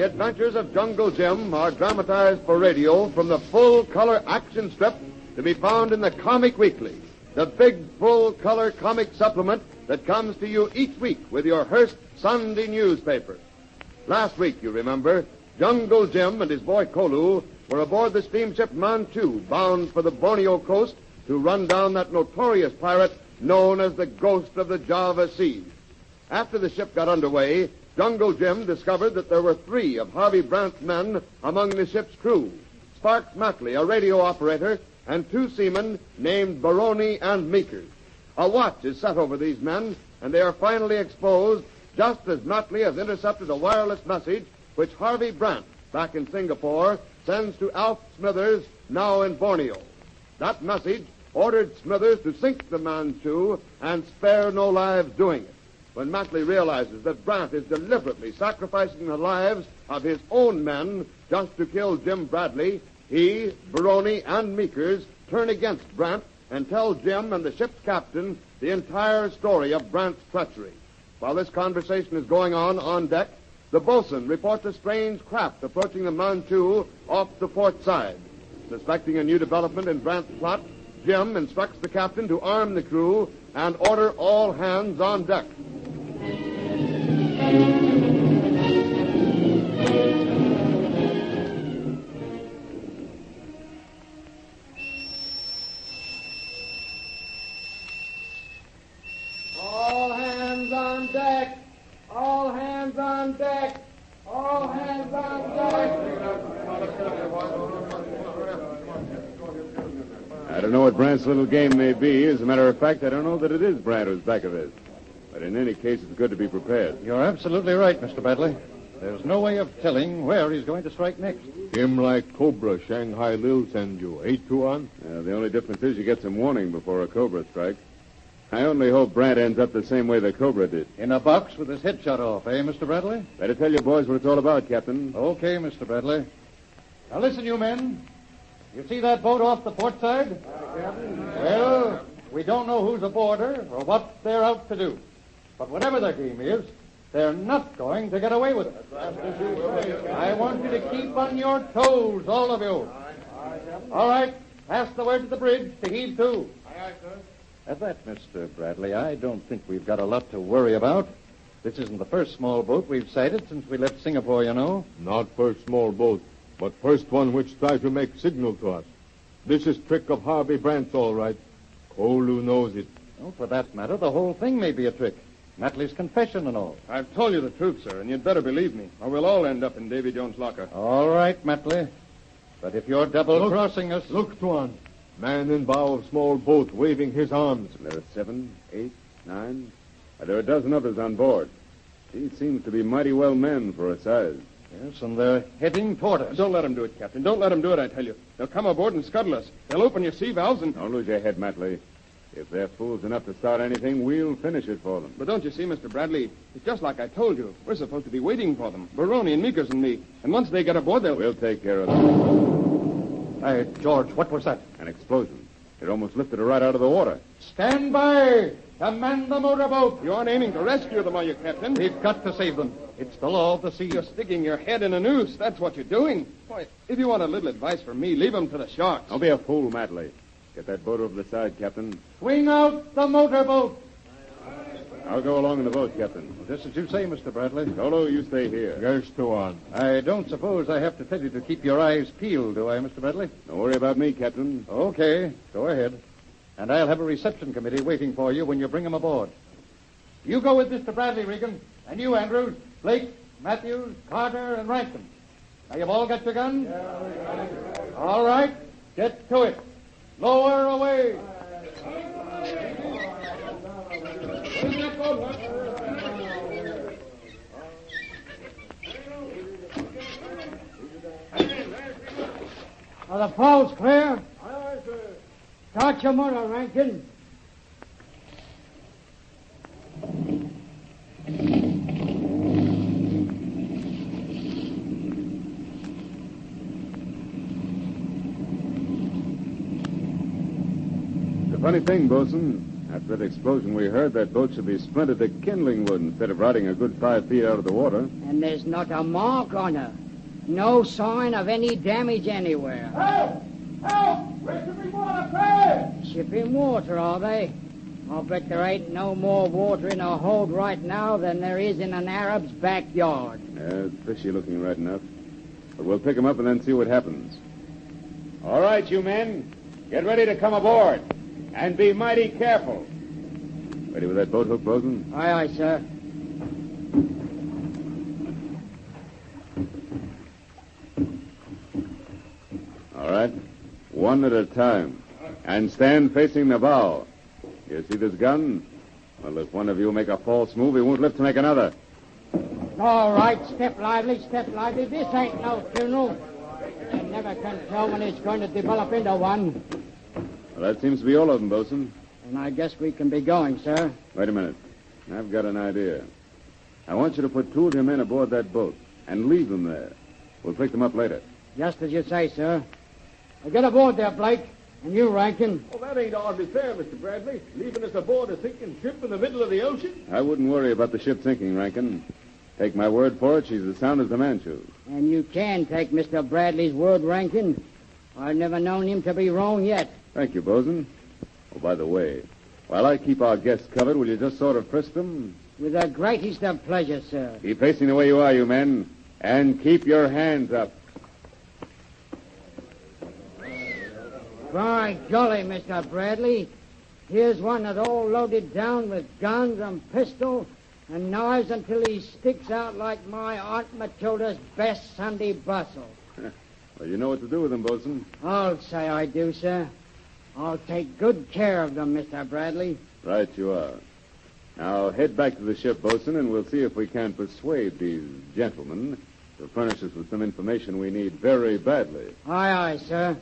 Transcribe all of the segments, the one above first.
The Adventures of Jungle Jim are dramatized for radio from the full-color action strip to be found in the Comic Weekly, the big full-color comic supplement that comes to you each week with your Hearst Sunday newspaper. Last week, you remember, Jungle Jim and his boy Kolu were aboard the steamship Manchu, bound for the Borneo coast to run down that notorious pirate known as the Ghost of the Java Sea. After the ship got underway, Jungle Jim discovered that there were 3 of Harvey Brant's men among the ship's crew. Sparks Matley, a radio operator, and 2 seamen named Baroni and Meekers. A watch is set over these men, and they are finally exposed just as Matley has intercepted a wireless message which Harvey Brant, back in Singapore, sends to Alf Smithers, now in Borneo. That message ordered Smithers to sink the Manchu and spare no lives doing it. When Matley realizes that Brant is deliberately sacrificing the lives of his own men just to kill Jim Bradley, he, Baroni, and Meekers turn against Brant and tell Jim and the ship's captain the entire story of Brant's treachery. While this conversation is going on deck, the boatswain reports a strange craft approaching the Manchu off the port side. Suspecting a new development in Brant's plot, Jim instructs the captain to arm the crew and order all hands on deck. All hands on deck! All hands on deck! All hands on deck! I don't know what Brant's little game may be. As a matter of fact, I don't know that it is Brant who's back of this. But in any case, it's good to be prepared. You're absolutely right, Mr. Bradley. There's no way of telling where he's going to strike next. Him like Cobra, Shanghai Lil send you. 8-2-1? The only difference is you get some warning before a Cobra strikes. I only hope Brant ends up the same way the Cobra did. In a box with his head shot off, eh, Mr. Bradley? Better tell you boys what it's all about, Captain. Okay, Mr. Bradley. Now listen, you men. You see that boat off the port side? Well, we don't know who's aboard her or what they're out to do. But whatever their game is, they're not going to get away with it. I want you to keep on your toes, all of you. All right, pass the word to the bridge to heave to. At that, Mr. Bradley, I don't think we've got a lot to worry about. This isn't the first small boat we've sighted since we left Singapore, you know. Not first small boat, but first one which tries to make signal to us. This is trick of Harvey Brant's, all right. Kolu knows it. Oh, for that matter, the whole thing may be a trick. Matley's confession and all. I've told you the truth, sir, and you'd better believe me, or we'll all end up in Davy Jones' locker. All right, Matley. But if you're double-crossing us... Look, Tuan. Man in bow of small boat waving his arms. There are 7, 8, 9. There are a dozen others on board. These seems to be mighty well men for a size. Yes, and they're heading toward us. Don't let them do it, Captain. Don't let them do it, I tell you. They'll come aboard and scuttle us. They'll open your sea valves and... Don't lose your head, Matley. If they're fools enough to start anything, we'll finish it for them. But don't you see, Mr. Bradley, it's just like I told you. We're supposed to be waiting for them, Baroni and Meekers and me. And once they get aboard, they'll... We'll take care of them. Hey, George, what was that? An explosion. It almost lifted her right out of the water. Stand by! Command the motorboat! You aren't aiming to rescue them, are you, Captain? We've got to save them. It's the law of the sea. You're sticking your head in a noose. That's what you're doing. Why, if you want a little advice from me, leave them to the sharks. Don't be a fool, Matley. Get that boat over the side, Captain. Swing out the motorboat! I'll go along in the boat, Captain. Just as you say, Mr. Bradley. Solo, you stay here. Yes, Tuan. I don't suppose I have to tell you to keep your eyes peeled, do I, Mr. Bradley? Don't worry about me, Captain. Okay, go ahead. And I'll have a reception committee waiting for you when you bring them aboard. You go with Mr. Bradley, Regan, and you, Andrews, Blake, Matthews, Carter, and Rankin. Now, you've all got your guns? Yeah. All right, get to it. Lower away. Are the falls clear? Aye, sir. Start your motor, Rankin. The funny thing, Bosun, After that explosion we heard, that boat should be splintered to kindling wood instead of rotting a good 5 feet out of the water. And there's not a mark on her. No sign of any damage anywhere. Help! Help! We're shipping water, sir! Shipping water, are they? I'll bet there ain't no more water in a hold right now than there is in an Arab's backyard. Yeah, it's fishy looking right enough. But we'll pick him up and then see what happens. All right, you men. Get ready to come aboard. And be mighty careful. Ready with that boat hook, Bosun? Aye, aye, sir. All right. One at a time. And stand facing the bow. You see this gun? Well, if one of you make a false move, he won't live to make another. All right, step lively, step lively. This ain't no funeral. You never can tell when it's going to develop into one. Well, that seems to be all of them, Bosun. And I guess we can be going, sir. Wait a minute. I've got an idea. I want you to put 2 of your men aboard that boat and leave them there. We'll pick them up later. Just as you say, sir. Now get aboard there, Blake. And you, Rankin. Well, that ain't hardly fair, Mr. Bradley. Leaving us aboard a sinking ship in the middle of the ocean. I wouldn't worry about the ship sinking, Rankin. Take my word for it, she's as sound as a Manchu. And you can take Mr. Bradley's word, Rankin. I've never known him to be wrong yet. Thank you, Bosun. Oh, by the way, while I keep our guests covered, will you just sort of frisk them? With the greatest of pleasure, sir. Keep facing the way you are, you men, and keep your hands up. By golly, Mr. Bradley. Here's one that's all loaded down with guns and pistols and knives until he sticks out like my Aunt Matilda's best Sunday bustle. Well, you know what to do with them, Bosun. I'll say I do, sir. I'll take good care of them, Mr. Bradley. Right you are. Now, head back to the ship, Bosun, and we'll see if we can persuade these gentlemen to furnish us with some information we need very badly. Aye, aye, sir.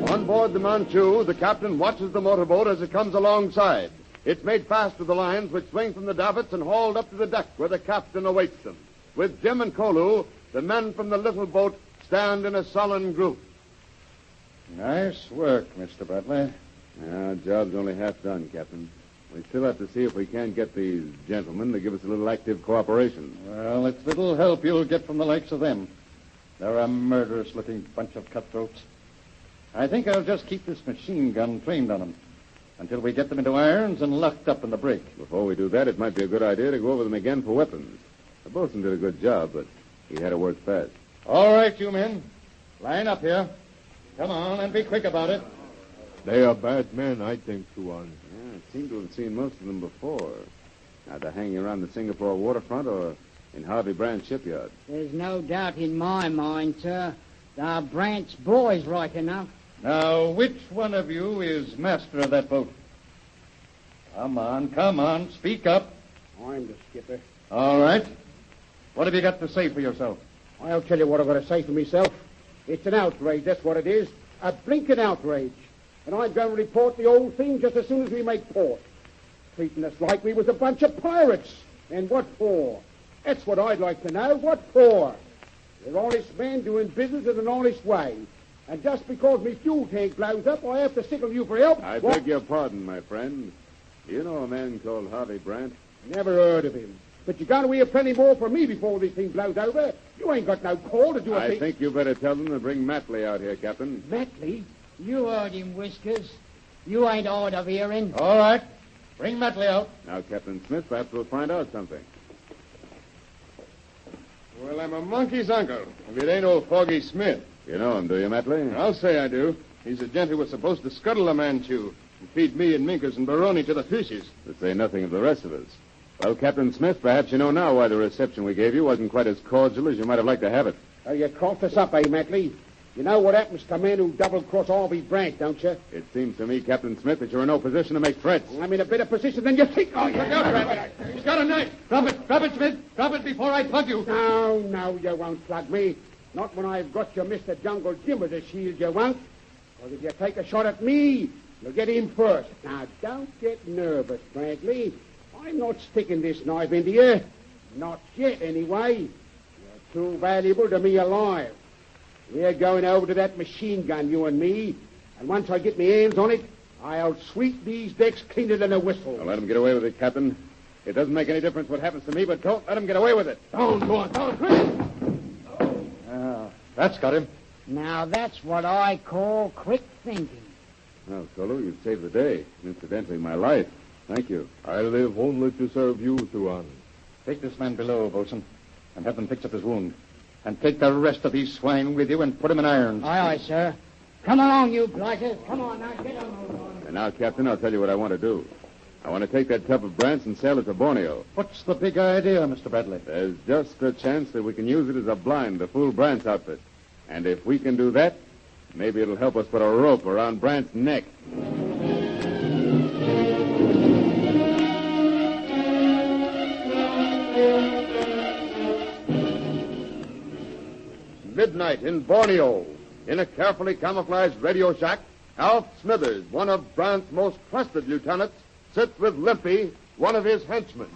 On board the Manchu, the captain watches the motorboat as it comes alongside. It's made fast to the lines which swing from the davits and hauled up to the deck where the captain awaits them. With Jim and Kolu, the men from the little boat stand in a sullen group. Nice work, Mr. Bradley. Our job's only half done, Captain. We still have to see if we can't get these gentlemen to give us a little active cooperation. Well, it's little help you'll get from the likes of them. They're a murderous-looking bunch of cutthroats. I think I'll just keep this machine gun trained on them until we get them into irons and locked up in the brig. Before we do that, it might be a good idea to go over them again for weapons. The bosun did a good job, but he had to work fast. All right, you men. Line up here. Come on, and be quick about it. They are bad men, I think, Tuan. Yeah, I seem to have seen most of them before. Now, they're hanging around the Singapore waterfront or in Harvey Brand's shipyard. There's no doubt in my mind, sir. They're Brandt's boys right enough. Now, which one of you is master of that boat? Come on, speak up. I'm the skipper. All right. What have you got to say for yourself? I'll tell you what I've got to say for myself. It's an outrage, that's what it is. A blinking outrage. And I'm going to report the whole thing just as soon as we make port. Treating us like we was a bunch of pirates. And what for? That's what I'd like to know. What for? We're honest men doing business in an honest way. And just because my fuel tank blows up, I have to signal you for help. I beg your pardon, my friend. Do you know a man called Harvey Brandt? Never heard of him. But you got to hear plenty more from me before this thing blows over. You ain't got no call to do a I thing. think you better tell them to bring Matley out here, Captain. Matley? You heard him, Whiskers. You ain't hard of hearing. All right. Bring Matley out. Now, Captain Smith, perhaps we'll find out something. Well, I'm a monkey's uncle, if it ain't old Foggy Smith. You know him, do you, Matley? I'll say I do. He's the gent who was supposed to scuttle the Manchu and feed me and Minkers and Baroni to the fishes. To say nothing of the rest of us. Well, Captain Smith, perhaps you know now why the reception we gave you wasn't quite as cordial as you might have liked to have it. Oh, you coughed us up, eh, Matley? You know what happens to men who double-cross Harvey Brandt, don't you? It seems to me, Captain Smith, that you're in no position to make threats. I'm in a better position than you think. Oh, Look out, Bradley. He's got a knife. Drop it, Smith. Drop it before I plug you. No, you won't plug me. Not when I've got your Mr. Jungle Jim as a shield, you won't. Because if you take a shot at me, you'll get him first. Now, don't get nervous, Bradley. I'm not sticking this knife into you. Not yet, anyway. You're too valuable to me alive. We're going over to that machine gun, you and me, and once I get my hands on it, I'll sweep these decks cleaner than a whistle. Don't let him get away with it, Captain. It doesn't make any difference what happens to me, but don't let him get away with it. Don't go on, don't, quick! That's got him. Now, that's what I call quick thinking. Well, Solo, you've saved the day, and incidentally, my life. Thank you. I live only to serve you, Tuan. Take this man below, Bosun, and have them fix up his wound. And take the rest of these swine with you and put them in irons. Aye, aye, sir. Come along, you blighters. Come on, now, get on. And now, Captain, I'll tell you what I want to do. I want to take that tub of Brants and sail it to Borneo. What's the big idea, Mr. Bradley? There's just a chance that we can use it as a blind to fool Brant's outfit. And if we can do that, maybe it'll help us put a rope around Brant's neck. Midnight in Borneo. In a carefully camouflaged radio shack, Alf Smithers, one of Brant's most trusted lieutenants, sits with Limpy, one of his henchmen.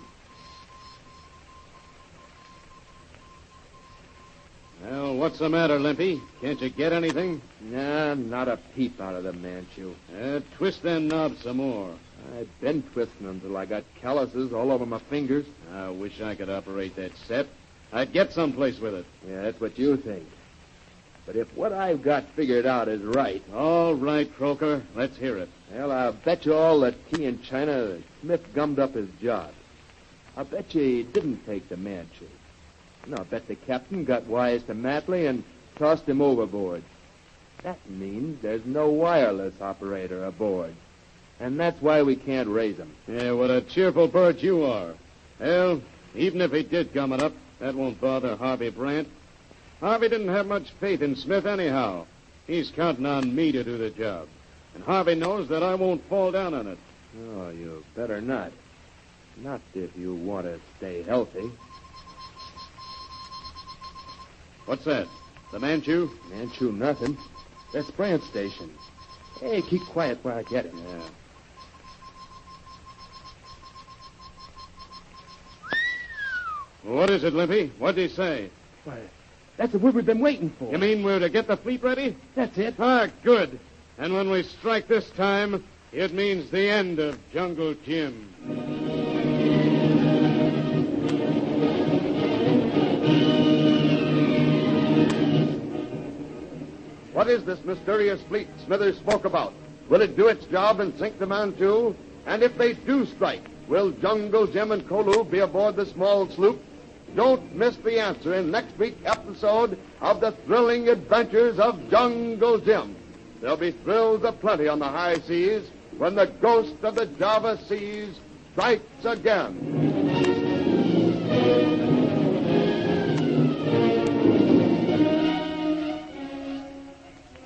Well, what's the matter, Limpy? Can't you get anything? Nah, not a peep out of the Manchu. Twist them knobs some more. I've been twisting them till I got calluses all over my fingers. I wish I could operate that set. I'd get someplace with it. Yeah, that's what you think. But if what I've got figured out is right... All right, Croker. Let's hear it. Well, I'll bet you all that key in China that Smith gummed up his job. I'll bet you he didn't take the Manchu. And I'll bet the captain got wise to Matley and tossed him overboard. That means there's no wireless operator aboard. And that's why we can't raise him. Yeah, what a cheerful bird you are. Well, even if he did gum it up, that won't bother Harvey Brant. Harvey didn't have much faith in Smith anyhow. He's counting on me to do the job. And Harvey knows that I won't fall down on it. Oh, you better not. Not if you want to stay healthy. What's that? The Manchu? Manchu nothing. That's Brant's station. Hey, keep quiet while I get it. Yeah. What is it, Limpy? What'd he say? Why, that's the word we've been waiting for. You mean we're to get the fleet ready? That's it. Ah, good. And when we strike this time, it means the end of Jungle Jim. What is this mysterious fleet Smithers spoke about? Will it do its job and sink the Manchu? And if they do strike, will Jungle Jim and Kolu be aboard the small sloop? Don't miss the answer in next week's episode of The Thrilling Adventures of Jungle Jim. There'll be thrills aplenty on the high seas when the ghost of the Java Seas strikes again.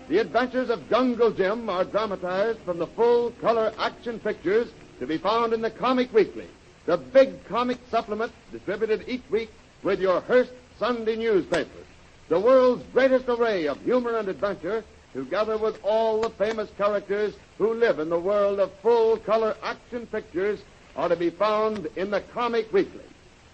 The Adventures of Jungle Jim are dramatized from the full-color action pictures to be found in the Comic Weekly, the big comic supplement distributed each week with your Hearst Sunday newspaper. The world's greatest array of humor and adventure, together with all the famous characters who live in the world of full-color action pictures, are to be found in the Comic Weekly.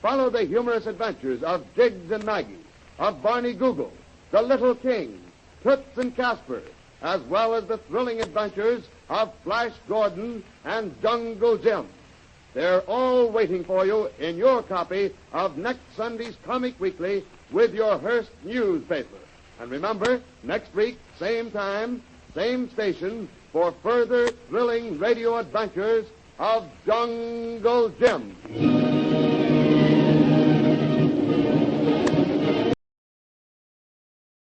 Follow the humorous adventures of Jiggs and Maggie, of Barney Google, the Little King, Toots and Casper, as well as the thrilling adventures of Flash Gordon and Jungle Jim. They're all waiting for you in your copy of next Sunday's Comic Weekly with your Hearst newspaper. And remember, next week, same time, same station, for further thrilling radio adventures of Jungle Jim.